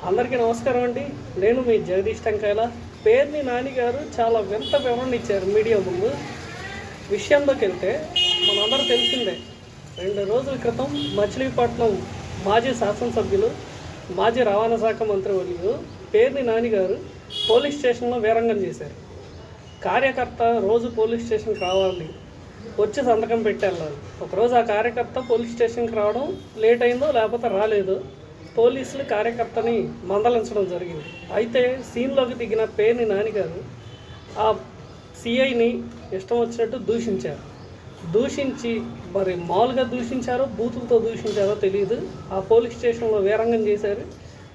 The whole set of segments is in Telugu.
అందరికీ నమస్కారం అండి. నేను మీ జగదీష్ టంకాయల. పేర్ని నాని గారు చాలా వింత వివరణ ఇచ్చారు మీడియా ముందు. విషయంలోకి వెళ్తే మనందరూ తెలిసిందే, 2 రోజుల క్రితం మచిలీపట్నం మాజీ శాసనసభ్యులు, మాజీ రవాణా శాఖ మంత్రివర్యులు పేర్ని నాని గారు పోలీస్ స్టేషన్లో వీరంగం చేశారు. కార్యకర్త రోజు పోలీస్ స్టేషన్కి రావాలి, వచ్చి సంతకం పెట్టాలి. ఒకరోజు ఆ కార్యకర్త పోలీస్ స్టేషన్కి రావడం లేట్ అయిందో లేకపోతే రాలేదు, పోలీసులు కార్యకర్తని మందలించడం జరిగింది. అయితే సీన్లోకి దిగిన పేర్ని నాని గారు ఆ సిఐని ఇష్టం వచ్చినట్టు దూషించి మరి మామూలుగా దూషించారో బూతులతో దూషించారో తెలియదు, ఆ పోలీస్ స్టేషన్లో వీరంగం చేశారు.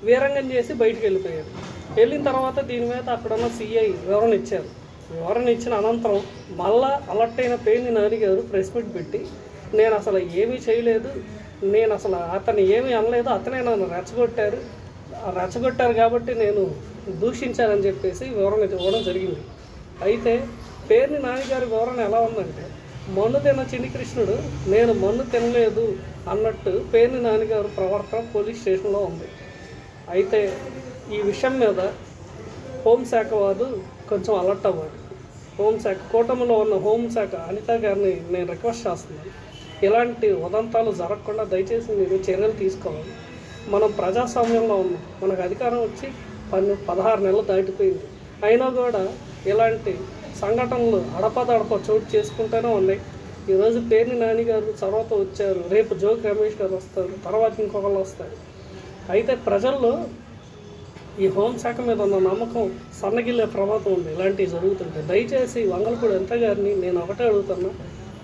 వీరంగం చేసి బయటికి వెళ్ళిపోయారు. వెళ్ళిన తర్వాత దీని మీద అక్కడున్న సిఐ వివరణ ఇచ్చారు. వివరణ ఇచ్చిన అనంతరం మళ్ళా అలర్ట్ అయిన పేర్ని నాని గారు ప్రెస్ మీట్ పెట్టి, నేను అసలు ఏమీ చేయలేదు, నేను అసలు అతను ఏమీ అనలేదు, అతనే నన్ను రెచ్చగొట్టారు కాబట్టి నేను దూషించానని చెప్పేసి వివరణ ఇవ్వడం జరిగింది. అయితే పేర్ని నాని గారి వివరణ ఎలా ఉందంటే, మన్ను తిన్న చిన్ని కృష్ణుడు నేను మన్ను తినలేదు అన్నట్టు పేర్ని నాని గారు ప్రవర్తన పోలీస్ స్టేషన్లో ఉంది. అయితే ఈ విషయం మీద హోంశాఖ వారు కొంచెం అలర్ట్ అవ్వాలి. హోంశాఖ కూటమిలో ఉన్న హోంశాఖ అనిత గారిని నేను రిక్వెస్ట్ చేస్తున్నాను, ఇలాంటి ఉదంతాలు జరగకుండా దయచేసి మీరు చర్యలు తీసుకోవాలి. మనం ప్రజాస్వామ్యంలో ఉన్నాం, మనకు అధికారం వచ్చి 16 నెలలు దాటిపోయింది, అయినా కూడా ఇలాంటి సంఘటనలు అడపదడప చోటు చేసుకుంటూనే ఉన్నాయి. ఈరోజు పేర్ని నాని గారు తర్వాత వచ్చారు, రేపు జోగి రమేష్ గారు వస్తారు, తర్వాత ఇంకొకళ్ళు వస్తారు. అయితే ప్రజల్లో ఈ హోంశాఖ మీద ఉన్న నమ్మకం సన్నగిల్లే ప్రమాదం ఉంది ఇలాంటివి జరుగుతుంటే. దయచేసి వంగలపూడి అనిత గారిని నేను ఒకటే అడుగుతున్నా,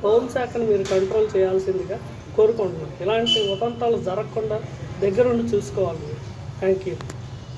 హోంశాఖను మీరు కంట్రోల్ చేయాల్సిందిగా కోరుకుంటున్నాను. ఇలాంటి ఉదంతాలు జరగకుండా దగ్గరుండి చూసుకోవాలి. Thank you.